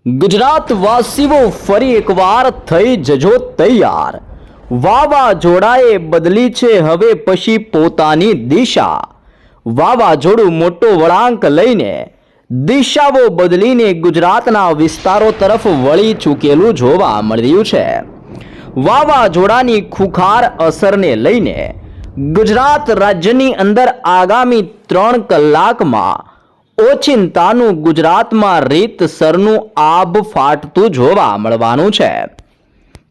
ગુજરાતવાસીઓ ફરી એકવાર થઈ જજો તૈયાર। વાવાઝોડાએ બદલી છે હવે પછી પોતાની દિશા। વાવાઝોડું મોટો વળાંક લઈને દિશાઓ બદલીને ગુજરાતના વિસ્તારો તરફ વળી ચૂકેલું જોવા મળી રહ્યું છે। વાવાઝોડાની ખુખાર અસરને લઈને ગુજરાત રાજ્યની અંદર આગામી 3 કલાકમાં ઓચિંતાનું ગુજરાતમાં રીતસરનું આભ ફાટતું જોવા મળવાનું છે।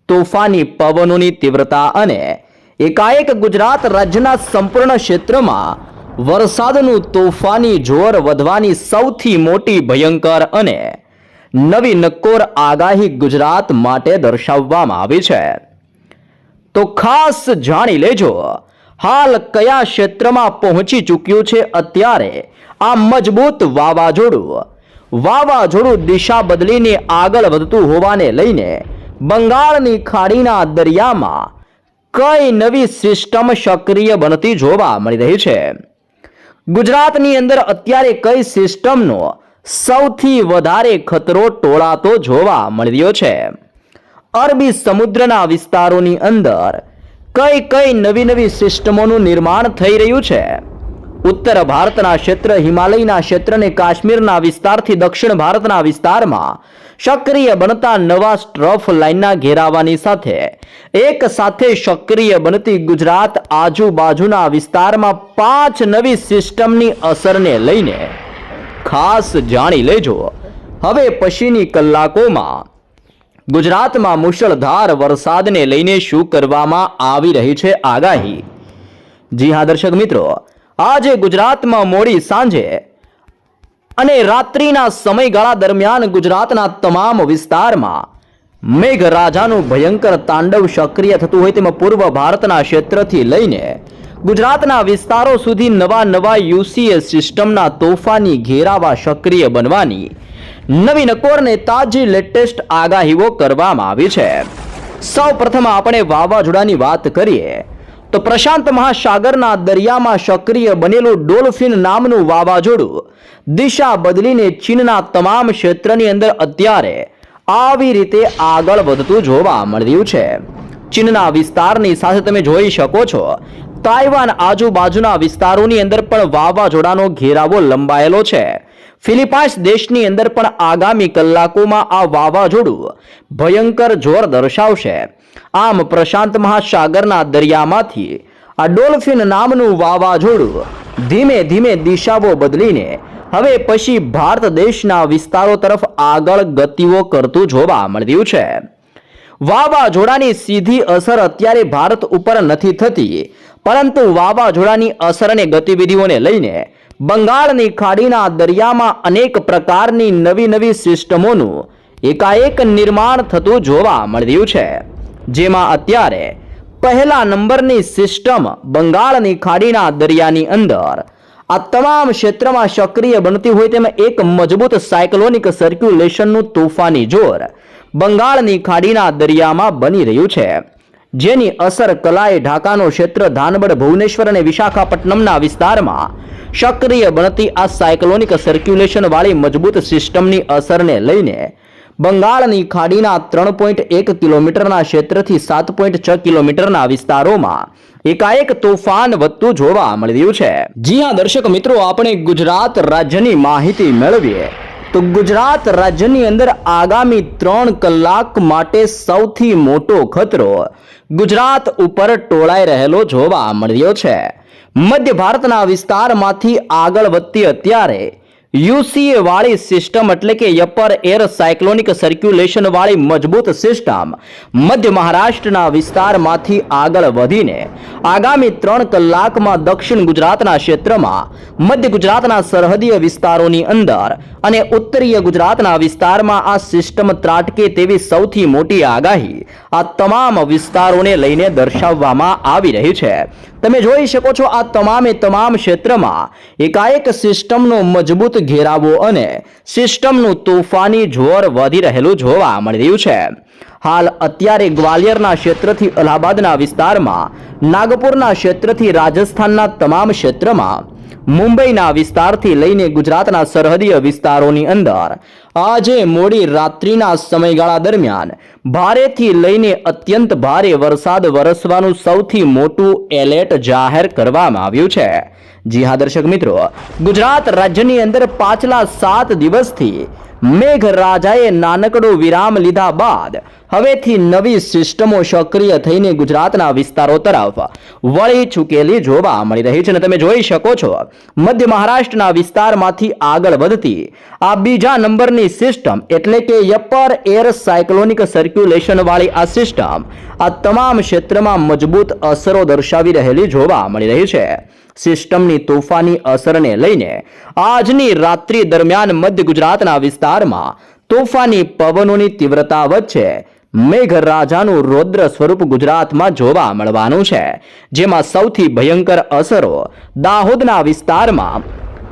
તોફાની પવનોની તીવ્રતા અને એકાએક ગુજરાત રાજ્યના સંપૂર્ણ ક્ષેત્રમાં વરસાદનું તોફાની જોર વધવાની સૌથી મોટી ભયંકર અને નવી નક્કોર આગાહી ગુજરાત માટે દર્શાવવામાં આવી છે। તો ખાસ જાણી લેજો હાલ કયા ક્ષેત્રમાં પહોંચી ચૂક્યું છે અત્યારે આ મજબૂત વાવાઝોડું દિશા બદલીને આગળ વધતું હોવાને લઈને બંગાળની ખાડીના દરિયામાં કઈ નવી સિસ્ટમ સક્રિય બનતી જોવા મળી રહી છે। ગુજરાતની અંદર અત્યારે કઈ સિસ્ટમનો સૌથી વધારે ખતરો ટોળાતો જોવા મળી રહ્યો છે। અરબી સમુદ્રના વિસ્તારોની અંદર કઈ નવી સિસ્ટમોનું નિર્માણ થઈ રહ્યું છે। ઉત્તર ભારતના ક્ષેત્ર, હિમાલયના ક્ષેત્ર અને કાશ્મીરના વિસ્તારથી દક્ષિણ ભારતના વિસ્તારમાં સક્રિય બનતા નવા સ્ટ્રફ લાઇનના ઘેરાવાની સાથે એક સાથે સક્રિય બનતી ગુજરાત આજુબાજુના વિસ્તારમાં 5 નવી સિસ્ટમની અસરને લઈને ખાસ જાણી લેજો હવે પછીની કલાકોમાં ગુજરાતમાં મુશળધાર વરસાદને લઈને શું કરવામાં આવી રહી છે આગાહી। જી હા દર્શક મિત્રો, આજે ગુજરાતમાં મોડી સાંજે અને રાત્રિના સમયગાળા દરમિયાન ગુજરાતના તમામ વિસ્તારમાં મેઘરાજાનું ભયંકર તાંડવ સક્રિય થતું હોય તેમાં પૂર્વ ભારતના ક્ષેત્રથી લઈને ગુજરાતના વિસ્તારો સુધી નવા યુસીએ સિસ્ટમના તોફાની ઘેરાવા સક્રિય બનવાની નવી નકોરને તાજી લેટેસ્ટ આગાહીઓ કરવામાં આવી છે। સૌ પ્રથમ આપણે વાવાઝોડાની વાત કરીએ તો પ્રશાંત મહાસાગરના દરિયામાં સક્રિય બનેલું ડોલ્ફિન નામનું વાવાઝોડું દિશા બદલીને ચીનના તમામ ક્ષેત્રની અંદર અત્યારે આવી રીતે આગળ વધતું જોવા મળી રહ્યું છે। ચીનના વિસ્તારની સાથે તમે જોઈ શકો છો તાઇવાન આજુબાજુના વિસ્તારોની અંદર પણ વાવાઝોડાનો ઘેરાવો લંબાયેલો છે। ફિલિપાઇન્સ દેશની અંદર પણ આગામી કલાકોમાં આ વાવાઝોડું ભયંકર જોર દર્શાવશે। આમ પ્રશાંત મહાસાગરના દરિયામાંથી આ ડોલ્ફિન નામનું વાવાઝોડું ધીમે ધીમે દિશાઓ બદલીને હવે પછી ભારત દેશના વિસ્તારો તરફ આગળ ગતિઓ કરતું જોવા મળી રહ્યું છે। વાવાઝોડાની સીધી અસર અત્યારે ભારત ઉપર નથી થતી, પરંતુ વાવાઝોડાની અસર અને ગતિવિધિઓને લઈને બંગાળની ખાડીના દરિયામાં અનેક પ્રકારની નવી સિસ્ટમોનું એકાએક નિર્માણ થતું જોવા મળી રહ્યું છે। જેમાં અત્યારે પહેલા નંબરની સિસ્ટમ બંગાળની ખાડીના દરિયાની અંદર આ તમામ ક્ષેત્રમાં સક્રિય બનતી હોય તેમાં એક મજબૂત સાયક્લોનિક સર્ક્યુલેશનનું તોફાની જોર બંગાળની ખાડીના દરિયામાં બની રહ્યું છે, જેની અસર કલાઈ, ઢાકાનો ક્ષેત્ર, ધાનબડ, ભુવનેશ્વર અને વિશાખાપટ્ટનમના વિસ્તારમાં સક્રિય બનતી આ સાયક્લોનિક સર્ક્યુલેશન વાળી મજબૂત સિસ્ટમની અસરને લઈને બંગાળની ખાડીના 3.1 કિલોમીટરના ક્ષેત્રથી 7.6 કિલોમીટરના વિસ્તારોમાં એકાએક તોફાન વધતું જોવા મળી રહ્યું છે। જી હા દર્શક મિત્રો, આપણે ગુજરાત રાજ્યની માહિતી મેળવીએ તો ગુજરાત રાજ્યની અંદર આગામી 3 કલાક માટે સૌથી મોટો ખતરો ગુજરાત ઉપર ટોળાઈ રહેલો જોવા મળી રહ્યો છે। મધ્ય ભારતના વિસ્તારમાંથી આગળ વધતી અત્યારે યુસીએ વાળી સિસ્ટમ એટલે કે અપર એર સાયક્લોનિક સર્ક્યુલેશન વાળી મજબૂત સિસ્ટમ મધ્ય મહારાષ્ટ્રના વિસ્તારમાંથી આગળ વધીને આગામી 3 કલાકમાં દક્ષિણ ગુજરાતના ક્ષેત્રમાં, મધ્ય ગુજરાતના સરહદીય વિસ્તારોની અંદર અને ઉત્તરીય ગુજરાતના વિસ્તારમાં આ સિસ્ટમ ત્રાટકે તેવી સૌથી મોટી આગાહી આ તમામ વિસ્તારોને લઈને દર્શાવવામાં આવી રહી છે। તમે જોઈ શકો છો આ તમામ ક્ષેત્રમાં એકાએક સિસ્ટમનો મજબૂત ઘેરાવો અને સિસ્ટમનું તોફાની જોર વધી રહેલું જોવા મળી રહ્યું છે। હાલ અત્યારે ગ્વાલિયરના ક્ષેત્રથી અલ્હાબાદના વિસ્તારમાં, નાગપુરના ક્ષેત્રથી રાજસ્થાનના તમામ ક્ષેત્રમાં મુંબઈના વિસ્તારથી લઈને ગુજરાતના સરહદીય વિસ્તારોની અંદર આજે મોડી રાત્રિના સમયગાળા દરમિયાન ભારેથી લઈને અત્યંત ભારે વરસાદ વરસવાનું સૌથી મોટું એલર્ટ જાહેર કરવામાં આવ્યું છે। જી હા દર્શક મિત્રો, ગુજરાત રાજ્યની અંદર પાછલા 7 દિવસથી મેઘરાજાએ નાનકડો વિરામ લીધા બાદ હવેથી નવી સિસ્ટમો સક્રિય થઈને ગુજરાતના વિસ્તારો તરફ વળી ચૂકેલી જોવા મળી રહી છે। અને તમે જોઈ શકો છો, મધ્ય મહારાષ્ટ્રના વિસ્તારમાંથી આગળ વધતી આ બીજા નંબરની સિસ્ટમ એટલે કે અપર એર સાયક્લોનિક સર્ક્યુલેશન વાળી આ સિસ્ટમ આ તમામ ક્ષેત્રમાં મજબૂત અસરો દર્શાવી રહેલી જોવા મળી રહી છે। સિસ્ટમની તોફાની અસરને લઈને આજની રાત્રિ દરમિયાન મધ્ય ગુજરાતના વિસ્તારમાં તોફાની પવનોની તીવ્રતા વચ્ચે મેઘરાજાનું રૌદ્ર સ્વરૂપ ગુજરાતમાં જોવા મળવાનું છે, જેમાં સૌથી ભયંકર અસરો દાહોદના વિસ્તારમાં,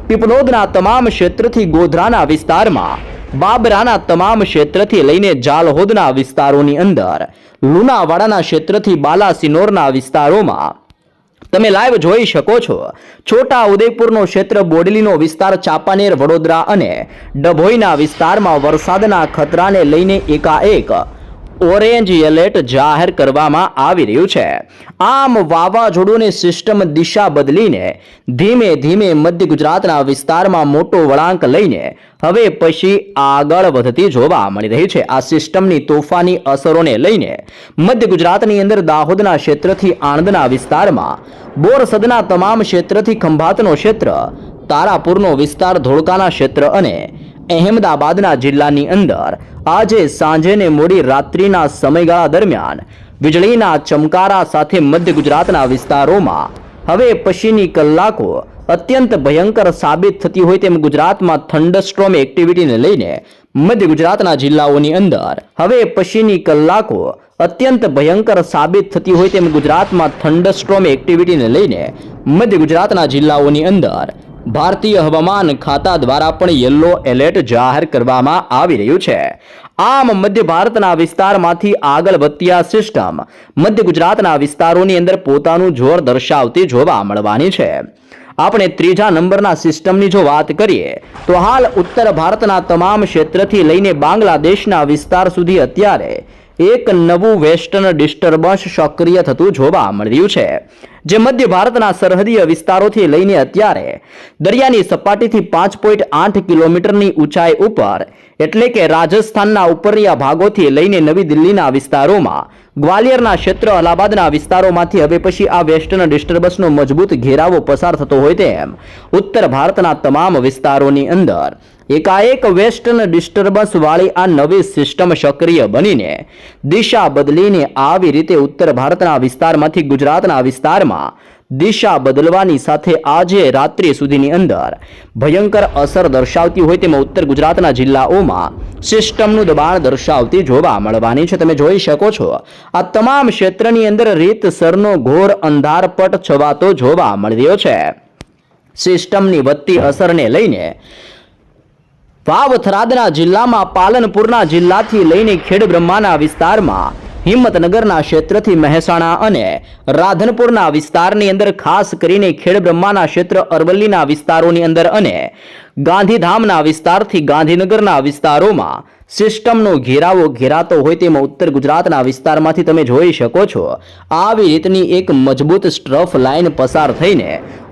પીપલોદના તમામ ક્ષેત્રથી ગોધરાના વિસ્તારમાં, બાબરાના તમામ ક્ષેત્રથી લઈને જાલહોદના વિસ્તારોની અંદર, લુણાવાડાના ક્ષેત્રથી બાલાસિનોરના વિસ્તારોમાં તમે લાઈવ જોઈ શકો છો। છોટા ઉદેપુરનો ક્ષેત્ર, બોડેલીનો વિસ્તાર, ચાંપાનેર, વડોદરા અને ડભોઈના વિસ્તારમાં વરસાદના ખતરાને લઈને એકાએક ઓરેન્જ એલર્ટ જાહેર કરવામાં આવી રહ્યું છે। આમ વાવાઝોડુંની સિસ્ટમ દિશા બદલીને ધીમે ધીમે મધ્ય ગુજરાતના વિસ્તારમાં મોટો વળાંક લઈને હવે પછી આગળ વધતી જોવા મળી રહી છે। આ સિસ્ટમની તોફાની અસરોને લઈને મધ્ય ગુજરાતની અંદર દાહોદના ક્ષેત્રથી આણંદના વિસ્તારમાં, બોરસદના તમામ ક્ષેત્રથી ખંભાતનો ક્ષેત્ર, તારાપુરનો વિસ્તાર, ધોળકાના ક્ષેત્ર અને અહેમદાબાદના જિલ્લાની અંદર આજે સાંજે ને મોડી રાત્રિના સમયગાળા દરમિયાન વીજળીના ચમકારા સાથે મધ્ય ગુજરાતના વિસ્તારોમાં હવે પછીની કલાકો અત્યંત ભયંકર સાબિત થતી હોય તેમ ગુજરાતમાં થંડરસ્ટ્રોમ એક્ટિવિટીને લઈને મધ્ય ગુજરાતના જિલ્લાઓની અંદર હવે પછીની કલાકો અત્યંત ભયંકર સાબિત થતી હોય તેમ ગુજરાતમાં થંડરસ્ટ્રોમ એક્ટિવિટીને લઈને મધ્ય ગુજરાતના જિલ્લાઓની અંદર ભારતીય હવામાન ખાતા દ્વારા પણ યલો એલર્ટ જાહેર કરવામાં આવી રહ્યું છે। આમ મધ્ય ભારતના વિસ્તારમાંથી આગળ વધતી આ સિસ્ટમ મધ્ય ગુજરાતના વિસ્તારોની અંદર પોતાનું જોર દર્શાવતી જોવા મળવાની છે। આપણે ત્રીજા નંબરના સિસ્ટમની જો વાત કરીએ તો હાલ ઉત્તર ભારતના તમામ ક્ષેત્રથી લઈને બાંગ્લાદેશના વિસ્તાર સુધી અત્યારે એક નવું વેસ્ટર્ન ડિસ્ટર્બન્સ સક્રિય થતું જોવા મળી રહ્યું છે, જે મધ્ય ભારતના સરહદીય વિસ્તારોથી લઈને અત્યારે દરિયાની સપાટીથી 5.8 કિલોમીટરની ઊંચાઈ ઉપર એટલે કે રાજસ્થાનના ઉપરિયા ભાગોથી લઈને નવી દિલ્હીના વિસ્તારોમાં, ગ્વાલિયરના ક્ષેત્ર, અલ્હાબાદના વિસ્તારોમાંથી હવે પછી આ વેસ્ટર્ન ડિસ્ટર્બન્સનો મજબૂત ઘેરાવો પસાર થતો હોય તેમ ઉત્તર ભારતના તમામ વિસ્તારોની અંદર એકાએક વેસ્ટર્ન ડિસ્ટર્બન્સ વાળી આ નવી સિસ્ટમ સક્રિય બનીને દિશા બદલીને આવી રીતે ઉત્તર ભારતના વિસ્તારમાંથી ગુજરાતના વિસ્તારમાં દિશા બદલવાની સાથે આજે રાત્રિ સુધીની અંદર ભયંકર અસર દર્શાવતી હોય તેમાં ઉત્તર ગુજરાતના જિલ્લાઓમાં સિસ્ટમનું દબાણ દર્શાવતી જોવા મળવાની છે। તમે જોઈ શકો છો, આ તમામ ક્ષેત્રની અંદર રીતસરનો ઘોર અંધારપટ છવાતો જોવા મળી રહ્યો છે। સિસ્ટમની વધતી અસરને લઈને વાવથરાદના જિલ્લામાં, પાલનપુરના જિલ્લાથી લઈને ખેડબ્રહ્માના વિસ્તારમાં, હિંમતનગરના ક્ષેત્રથી મહેસાણા અને રાધનપુરના વિસ્તારની અંદર, ખાસ કરીને ખેડબ્રહ્માના ક્ષેત્ર, અરવલ્લીના વિસ્તારોની અંદર અને ગાંધીધામના વિસ્તારથી ગાંધીનગરના વિસ્તારોમાં સિસ્ટમનો ઘેરાવો ઘેરાતો હોય તેમાં ઉત્તર ગુજરાતના વિસ્તારમાંથી તમે જોઈ શકો છો આવી રીતની એક મજબૂત સ્ટ્રફ લાઇન પસાર થઈને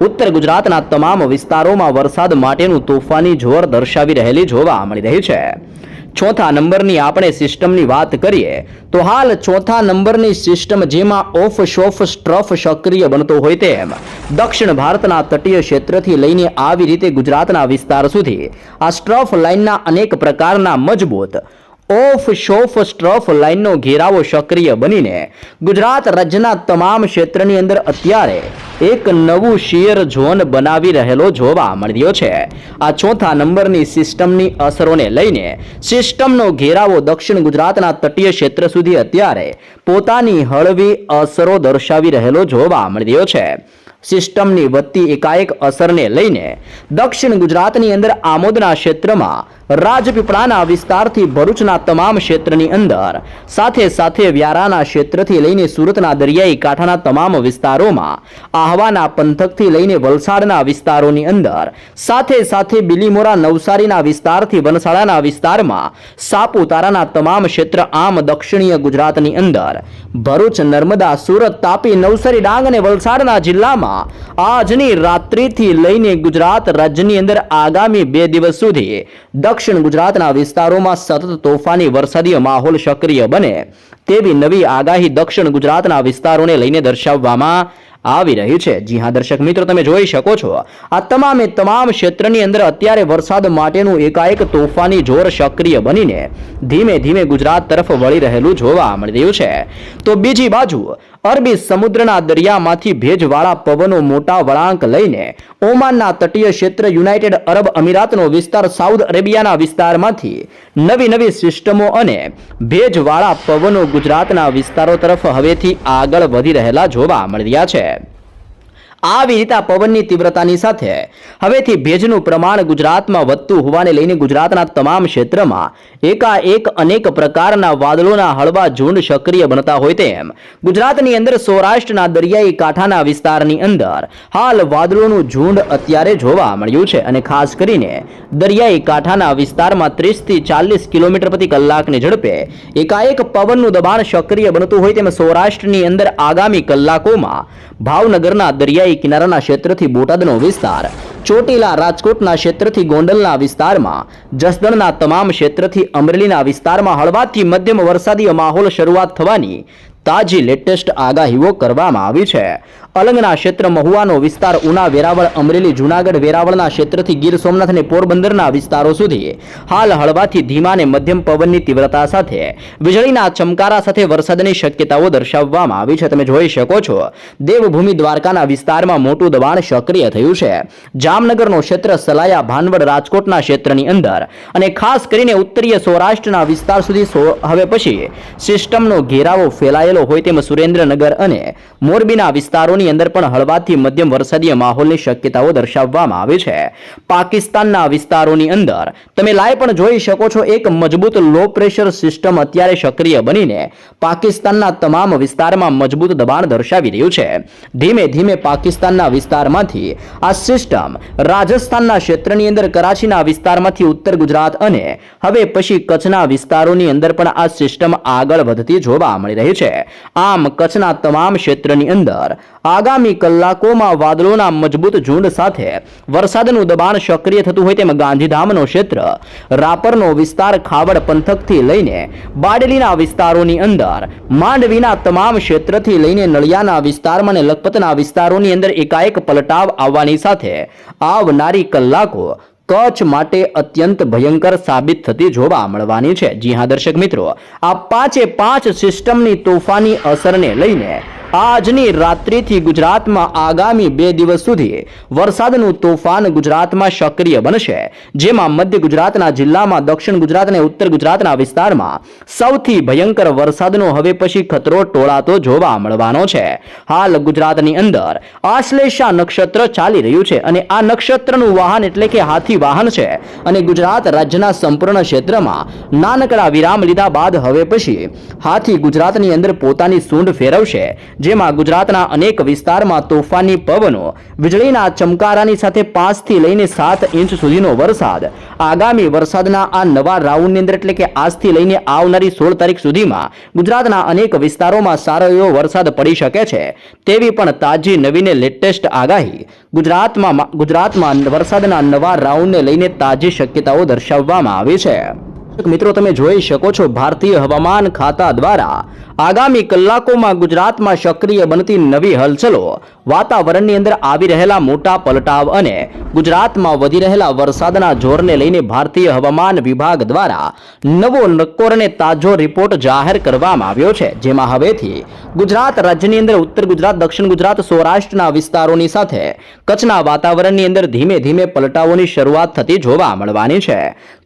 ઉત્તર ગુજરાતના તમામ વિસ્તારોમાં વરસાદ માટેનું તોફાની જોર દર્શાવી રહેલી જોવા મળી રહી છે। ચોથા નંબરની આપણે સિસ્ટમની વાત કરીએ તો હાલ ચોથા નંબરની સિસ્ટમ જેમાં ઓફ શોફ સ્ટ્રફ સક્રિય બનતો હોય તેમ દક્ષિણ ભારતના તટીય ક્ષેત્રથી લઈને આવી રીતે ગુજરાતના વિસ્તાર સુધી આ સ્ટ્રફ લાઇનના અનેક પ્રકારના મજબૂત ઓફ શોફ સ્ટ્રફ લાઇનનો ઘેરાવો સક્રિય બનીને ગુજરાત રાજ્યના તમામ ક્ષેત્રની અંદર અત્યારે એક નવું શિયર ઝોન બનાવી રહેલો જોવા મળી રહ્યો છે। આ ચોથા નંબરની સિસ્ટમની અસરોને લઈને સિસ્ટમનો ઘેરાવો દક્ષિણ ગુજરાતના તટીય ક્ષેત્ર સુધી અત્યારે પોતાની હળવી અસરો દર્શાવી રહેલો જોવા મળી રહ્યો છે। સિસ્ટમની વધતી એકાએક અસરને લઈને દક્ષિણ ગુજરાતની અંદર આમોદના ક્ષેત્રમાં, રાજપીપળાના વિસ્તારથી ભરૂચના તમામ ક્ષેત્રની અંદર, સાથે સાથે વ્યારાના ક્ષેત્રથી લઈને સુરતના દરિયાઈ કાંઠાના તમામ વિસ્તારોમાં, આહવાના પંથકથી લઈને વલસાડના વિસ્તારોની અંદર, સાથે સાથે બિલીમોરા નવસારીના વિસ્તારથી વનસાડાના વિસ્તારમાં, સાપુતારાના તમામ ક્ષેત્ર, આમ દક્ષિણીય ગુજરાતની અંદર ભરૂચ, નર્મદા, સુરત, તાપી, નવસારી, ડાંગ અને વલસાડના જિલ્લામાં આજની રાત્રિથી લઈને ગુજરાત રાજ્યની અંદર આગામી 2 દિવસ સુધી દક્ષિણ ગુજરાતના વિસ્તારોમાં સતત તોફાની વરસાદી માહોલ સક્રિય બને તેવી નવી આગાહી દક્ષિણ ગુજરાતના વિસ્તારોને લઈને દર્શાવવામાં આવી રહી છે। જી હા દર્શક મિત્રો, તમે જોઈ શકો છો આ તમામ ક્ષેત્રની અંદર અત્યારે વરસાદ માટેનું એકાએક તોફાની જોર સક્રિય બનીને ધીમે ધીમે ગુજરાત તરફ વળી રહેલું જોવા મળી રહ્યું છે। તો બીજી બાજુ અરબી સમુદ્રના દરિયામાંથી ભેજવાળા પવનો મોટા વળાંક લઈને ઓમાનના તટીય ક્ષેત્ર, યુનાઇટેડ અરબ અમીરાતનો વિસ્તાર, સાઉથ અરેબિયાના વિસ્તારમાંથી નવી સિસ્ટમો અને ભેજવાળા પવનો ગુજરાતના વિસ્તારો તરફ હવેથી આગળ વધી રહેલા જોવા મળી રહ્યા છે। આવી રીતે પવનની તીવ્રતાની સાથે હવેથી ભેજનું પ્રમાણ ગુજરાતમાં વધતું હોવાને લઈને ગુજરાતના તમામ ક્ષેત્રમાં એકાએક અનેક પ્રકારના વાદળોના હળવા ઝુંડ સક્રિય બનતા હોય તેમ ગુજરાતની અંદર સૌરાષ્ટ્રના દરિયાઈ કાંઠાના વિસ્તારની અંદર હાલ વાદળોનું ઝુંડ અત્યારે જોવા મળ્યું છે અને ખાસ કરીને દરિયાઈ કાંઠાના વિસ્તારમાં 30 થી 40 કિલોમીટર પ્રતિ કલાકની ઝડપે એકાએક પવનનું દબાણ સક્રિય બનતું હોય તેમ સૌરાષ્ટ્રની અંદર આગામી કલાકોમાં ભાવનગરના દરિયાઈ કિનારાના ક્ષેત્રથી બોટાદનો વિસ્તાર, ચોટીલા રાજકોટના ક્ષેત્રથી ગોંડલના વિસ્તારમાં, જસદણના તમામ ક્ષેત્રથી અમરેલીના વિસ્તારમાં હળવાથી મધ્યમ વરસાદી માહોલ શરૂઆત થવાની તાજી લેટેસ્ટ આગાહીઓ કરવામાં આવી છે। અલંગના ક્ષેત્ર, મહુવાનો વિસ્તાર, ઉના, વેરાવળ, અમરેલી, જૂનાગઢ, વેરાવળના ક્ષેત્રથી ગીર સોમનાથ અને પોરબંદરના વિસ્તારો સુધી હાલ હળવાથી ધીમા અને મધ્યમ પવનની તીવ્રતા સાથે વીજળીના ચમકારા સાથે વરસાદની શક્યતાઓ દર્શાવવામાં આવી છે। તમે જોઈ શકો છો દેવભૂમિ દ્વારકાના વિસ્તારમાં મોટું દબાણ સક્રિય થયું છે। જામનગરનો ક્ષેત્ર, સલાયા, ભાનવડ, રાજકોટના ક્ષેત્રની અંદર અને ખાસ કરીને ઉત્તરીય સૌરાષ્ટ્રના વિસ્તાર સુધી હવે પછી સિસ્ટમનો ઘેરાવો ફેલાયેલો હોય તેમ સુરેન્દ્રનગર અને મોરબીના વિસ્તારોની અંદર પણ હળવાથી મધ્યમ વરસાદી માહોલની શક્યતાઓ દર્શાવવામાં આવી છે। પાકિસ્તાનના વિસ્તારોની અંદર તમે લાઈવ પણ જોઈ શકો છો એક મજબૂત લો પ્રેશર સિસ્ટમ અત્યારે સક્રિય બનીને પાકિસ્તાનના તમામ વિસ્તારમાં મજબૂત દબાણ દર્શાવી રહ્યું છે। ધીમે ધીમે પાકિસ્તાનના વિસ્તારમાંથી આ સિસ્ટમ રાજસ્થાનના ક્ષેત્રની અંદર, કરાચીના વિસ્તારમાંથી ઉત્તર ગુજરાત અને હવે પછી કચ્છના વિસ્તારોની અંદર પણ આ સિસ્ટમ આગળ વધતી જોવા મળી રહી છે। આમ કચ્છના તમામ ક્ષેત્રની અંદર આગામી કલાકોમાં વાદળોના મજબૂત ઝુંડ સાથે વરસાદનું દબાણ સક્રિય થતું હોય તેમ ગાંધીધામનો ક્ષેત્ર, રાપરનો વિસ્તાર, ખાવડ પંથકથી લઈને બારડોલીના વિસ્તારોની અંદર, માંડવીના તમામ ક્ષેત્રથી લઈને નળિયાના વિસ્તારમાં અને લખપતના વિસ્તારોની અંદર એકાએક પલટાવ આવવાની સાથે આવનારી કલાકો કચ્છ માટે અત્યંત ભયંકર સાબિત થતી જોવા મળવાની છે। જી હા દર્શક મિત્રો, આ 5 સિસ્ટમની તોફાની અસરને લઈને આજની રાત્રિથી ગુજરાતમાં આગામી 2 દિવસ સુધી વરસાદનું તોફાન ગુજરાતમાં સક્રિય બનશે, જેમાં મધ્ય ગુજરાતના જિલ્લામાં, દક્ષિણ ગુજરાત અને ઉત્તર ગુજરાતના વિસ્તારમાં સૌથી ભયંકર વરસાદનો હવે પછી ખતરો ટોળાતો જોવા મળવાનો છે। હાલ ગુજરાતની અંદર આશ્લેષા નક્ષત્ર ચાલી રહ્યું છે અને આ નક્ષત્રનું વાહન એટલે કે હાથી વાહન છે અને ગુજરાત રાજ્યના સંપૂર્ણ ક્ષેત્રમાં નાનકડા વિરામ લીધા બાદ હવે પછી હાથી ગુજરાતની અંદર પોતાની સૂંઢ ફેરવશે, જેમાં ગુજરાતના અનેક વિસ્તારમાં તોફાની પવનો, વીજળીના ચમકારાની સાથે 5 થી લઈને 7 ઇંચ સુધીનો વરસાદ આગામી વરસાદના આ નવા રાઉન્ડની અંદર એટલે કે આજથી લઈને આવનારી 16 તારીખ સુધીમાં ગુજરાતના અનેક વિસ્તારોમાં સારો એવો વરસાદ પડી શકે છે તેવી પણ તાજી નવીને લેટેસ્ટ આગાહી ગુજરાતમાં વરસાદના નવા રાઉન્ડને લઈને તાજી શક્યતાઓ દર્શાવવામાં આવી છે। મિત્રો તમે જોઈ શકો છો ભારતીય હવામાન ખાતા દ્વારા આગામી કલાકોમાં ગુજરાતમાં સક્રિય બનતી નવી હલચલો, વાતાવરણની અંદર આવી રહેલા મોટા પલટાવ અને ગુજરાતમાં વધી રહેલા વરસાદના જોરને લઈને ભારતીય હવામાન વિભાગ દ્વારા નવો નક્કોર અને તાજો રિપોર્ટ જાહેર કરવામાં આવ્યો છે, જેમાં હવેથી ગુજરાત રાજ્યની અંદર ઉત્તર ગુજરાત, દક્ષિણ ગુજરાત, સૌરાષ્ટ્રના વિસ્તારોની સાથે કચ્છના વાતાવરણની અંદર ધીમે ધીમે પલટાવોની શરૂઆત થતી જોવા મળવાની છે।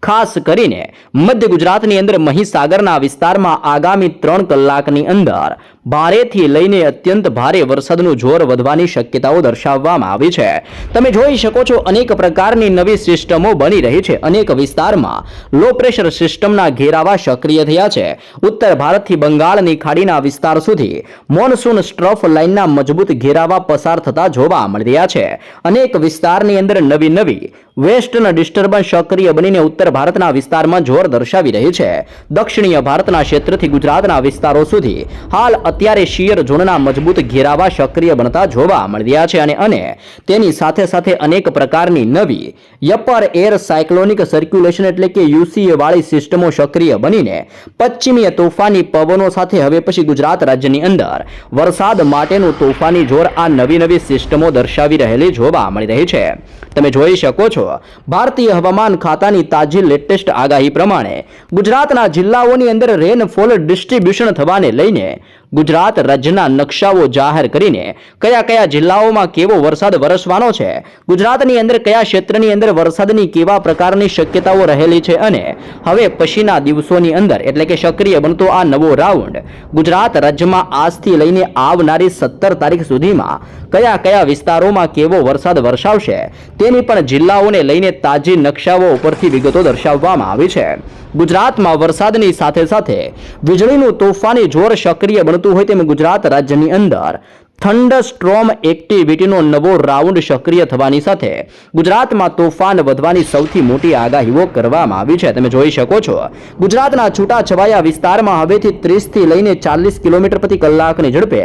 ખાસ કરીને મધ્ય ગુજરાતની અંદર મહીસાગરના વિસ્તારમાં આગામી 3 કલાકની અંદર ભારેથી લઈને અત્યંત ભારે વરસાદનું જોર વધવાની શક્યતાઓ દર્શાવવામાં આવી છે. તમે જોઈ શકો છો અનેક પ્રકારની નવી સિસ્ટમો બની રહી છે. અનેક વિસ્તારમાં લો પ્રેશર સિસ્ટમના ઘેરાવા સક્રિય થયા છે. ઉત્તર ભારતથી બંગાળની ખાડીના વિસ્તાર સુધી મોનસૂન સ્ટ્રફ લાઇનના મજબૂત ઘેરાવા પસાર થતા જોવા મળી રહ્યા છે. અનેક વિસ્તારની અંદર નવી વેસ્ટર્ન ડિસ્ટર્બન્સ સક્રિય બનીને ઉત્તર ભારતના વિસ્તારમાં જોર દર્શાવી રહી છે. દક્ષિણીય ભારતના ક્ષેત્રથી ગુજરાતના વિસ્તારો સુધી હાલ અત્યારે શિયર ઝોનના મજબૂત ઘેરાવા સક્રિય બનતા જોવા મળી રહ્યા છે અને તેની સાથે સાથે અનેક પ્રકારની નવી અપર એર સાયક્લોનિક સર્ક્યુલેશન એટલે કે યુસીએ વાળી સિસ્ટમો સક્રિય બનીને પશ્ચિમીય તોફાની પવનો સાથે હવે પછી ગુજરાત રાજ્યની અંદર વરસાદ માટેનું તોફાની જોર આ નવી સિસ્ટમો દર્શાવી રહેલી જોવા મળી રહી છે. તમે જોઈ શકો છો ભારતીય હવામાન ખાતાની તાજી લેટેસ્ટ આગાહી પ્રમાણે ગુજરાતના જિલ્લાઓની અંદર રેનફોલ ડિસ્ટ્રીબ્યુશન થવાને લઈને ગુજરાત રાજ્યના નકશાઓ જાહેર કરીને કયા જિલ્લાઓમાં કેવો વરસાદ વરસવાનો છે, ગુજરાતની અંદર કયા ક્ષેત્રની અંદર વરસાદની કેવા પ્રકારની શક્યતાઓ રહેલી છે અને હવે પછીના દિવસોની અંદર એટલે કે સક્રિય બનતો આ નવો રાઉન્ડ ગુજરાત રાજ્યમાં આજથી લઈને આવનારી 17 તારીખ સુધીમાં કયા વિસ્તારોમાં કેવો વરસાદ વરસાવશે તેની પણ જિલ્લાઓને લઈને તાજી નકશાઓ ઉપરથી વિગતો દર્શાવવામાં આવી છે. ગુજરાતમાં વરસાદની સાથે સાથે વીજળીનું તોફાની જોર સક્રિય બનતું હોય તેમ ગુજરાત રાજ્યની અંદર થંડરસ્ટ્રોમ એક્ટિવિટીનો નવો રાઉન્ડ સક્રિય થવાની સાથે ગુજરાતમાં તોફાન વધવાની સૌથી મોટી આગાહીઓ કરવામાં આવી છે. તમે જોઈ શકો છો ગુજરાતના છૂટાછવાયા વિસ્તારમાં હવેથી 30 થી લઈને 40 કિલોમીટર પ્રતિ કલાકની ઝડપે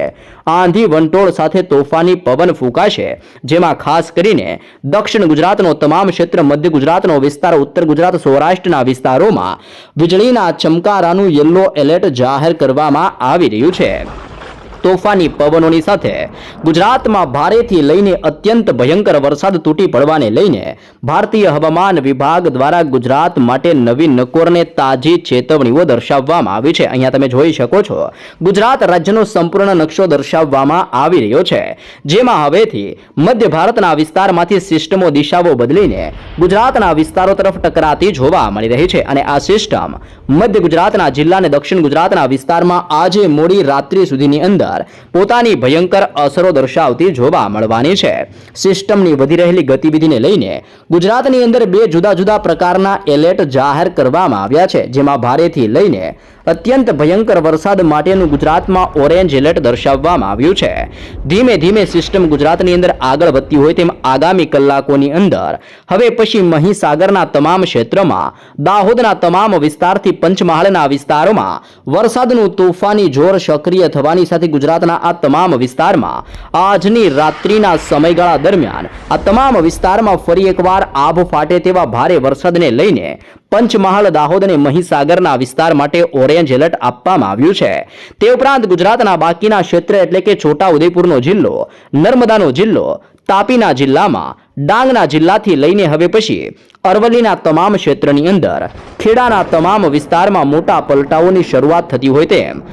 આંધી વંટોળ સાથે તોફાની પવન ફૂંકાશે, જેમાં ખાસ કરીને દક્ષિણ ગુજરાતનો તમામ ક્ષેત્ર, મધ્ય ગુજરાતનો વિસ્તાર, ઉત્તર ગુજરાત, સૌરાષ્ટ્રના વિસ્તારોમાં વીજળીના ચમકારાનું યલો એલર્ટ જાહેર કરવામાં આવી રહ્યું છે. તોફાની પવનોની સાથે ગુજરાતમાં ભારેથી લઈને અત્યંત ભયંકર વરસાદ તૂટી પડવાને લઈને ભારતીય હવામાન વિભાગ દ્વારા ગુજરાત માટે નવી નકોરને તાજી ચેતવણીઓ દર્શાવવામાં આવી છે. અહીંયા તમે જોઈ શકો છો ગુજરાત રાજ્યનો સંપૂર્ણ નકશો દર્શાવવામાં આવી રહ્યો છે, જેમાં હવેથી મધ્ય ભારતના વિસ્તારમાંથી સિસ્ટમો દિશાઓ બદલીને ગુજરાતના વિસ્તારો તરફ ટકરાતી જોવા મળી રહી છે અને આ સિસ્ટમ મધ્ય ગુજરાતના જિલ્લા અને દક્ષિણ ગુજરાતના વિસ્તારમાં આજે મોડી રાત્રિ સુધીની અંદર પોતાની ભયંકર અસરો દર્શાવતી જોવા મળવાની છે. સિસ્ટમની વધી રહેલી ગતિવિધિને લઈને ગુજરાતની અંદર 2 જુદા પ્રકારના એલર્ટ જાહેર કરવામાં આવ્યા છે, જેમાં ભારેથી લઈને અત્યંત ભયંકર વરસાદ માટેનું ગુજરાતમાં ઓરેન્જ એલર્ટ દર્શાવવામાં આવ્યું છે. ધીમે સિસ્ટમ ગુજરાતની અંદર આગળ વધતી હોય તેમ આગામી કલાકોની અંદર હવે પછી મહીસાગરના તમામ ક્ષેત્રમાં, દાહોદના તમામ વિસ્તારથી પંચમહાલના વિસ્તારોમાં વરસાદનું તોફાની જોર સક્રિય થવાની સાથે ગુજરાતના આ તમામ વિસ્તારમાં આજની રાત્રિના સમયગાળા દરમિયાન આ તમામ વિસ્તારમાં ફરી એકવાર આભ ફાટે તેવા ભારે વરસાદને લઈને પંચમહાલ, દાહોદ અને મહીસાગરના વિસ્તાર માટે ઓરેન્જ એલર્ટ આપવામાં આવ્યું છે. તે ઉપરાંત ગુજરાતના બાકીના ક્ષેત્ર એટલે કે છોટા ઉદેપુરનો જિલ્લો, નર્મદાનો જિલ્લો, તાપીના જિલ્લામાં, ડાંગના જિલ્લાથી લઈને હવે પછી અરવલ્લીના તમામ ક્ષેત્રની અંદર, ખેડાના તમામ વિસ્તારમાં મોટા પલટાઓની શરૂઆત થતી હોય તેમ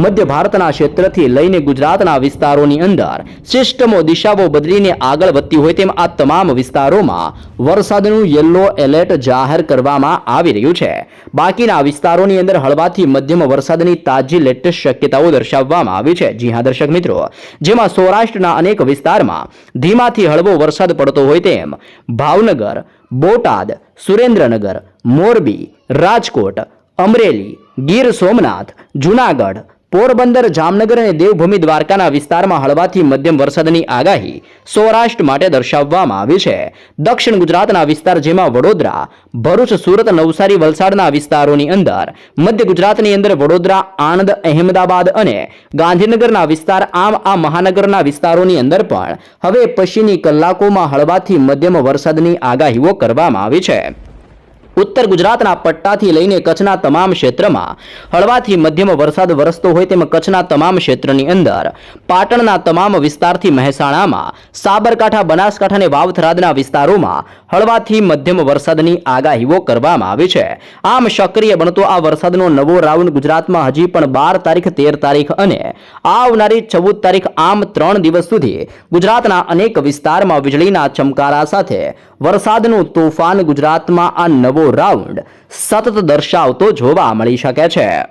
મધ્ય ભારતના ક્ષેત્રથી લઈને ગુજરાતના વિસ્તારોની અંદર સિસ્ટમો દિશાઓ બદલીને આગળ વધતી હોય તેમ આ તમામ વિસ્તારોમાં વરસાદનું યલો એલર્ટ જાહેર કરવામાં આવી રહ્યું છે. બાકીના વિસ્તારોની અંદર હળવાથી મધ્યમ વરસાદની તાજી લેટેસ્ટ શક્યતાઓ દર્શાવવામાં આવી છે. જી હા દર્શક મિત્રો, જેમાં સૌરાષ્ટ્રના અનેક વિસ્તારમાં ધીમાથી હળવો વરસાદ પડતો હોય તેમ ભાવનગર, બોટાદ, સુરેન્દ્રનગર, મોરબી, રાજકોટ, અમરેલી, ગીર સોમનાથ, જૂનાગઢ, પોરબંદર, જામનગર અને દેવભૂમિ દ્વારકાના વિસ્તારમાં હળવાથી મધ્યમ વરસાદની આગાહી સૌરાષ્ટ્ર માટે દર્શાવવામાં આવી છે. દક્ષિણ ગુજરાતના વિસ્તાર જેમાં વડોદરા, ભરૂચ, સુરત, નવસારી, વલસાડના વિસ્તારોની અંદર, મધ્ય ગુજરાતની અંદર વડોદરા, આણંદ, અહેમદાબાદ અને ગાંધીનગરના વિસ્તાર, આમ આ મહાનગરના વિસ્તારોની અંદર પણ હવે પછીની કલાકોમાં હળવાથી મધ્યમ વરસાદની આગાહીઓ કરવામાં આવી છે. ઉત્તર ગુજરાતના પટ્ટાથી લઈને કચ્છના તમામ ક્ષેત્રમાં હળવાથી મધ્યમ વરસાદ વરસતો હોય તેમ કચ્છના તમામ ક્ષેત્રની અંદર, પાટણના તમામ વિસ્તારથી મહેસાણામાં, સાબરકાંઠા, બનાસકાંઠા અને વાવથરાદના વિસ્તારોમાં હળવાથી મધ્યમ વરસાદની આગાહીઓ કરવામાં આવી છે. આમ સક્રિય બનતો આ વરસાદનો નવો રાઉન્ડ ગુજરાતમાં હજી પણ 12 તારીખ, 13 તારીખ અને આવનારી 14 તારીખ આમ 3 દિવસ સુધી ગુજરાતના અનેક વિસ્તારમાં વીજળીના ચમકારા સાથે વરસાદનું તોફાન ગુજરાતમાં આ નવો નવો રાઉન્ડ સતત દર્શાવતો જોવા મળી શકે છે.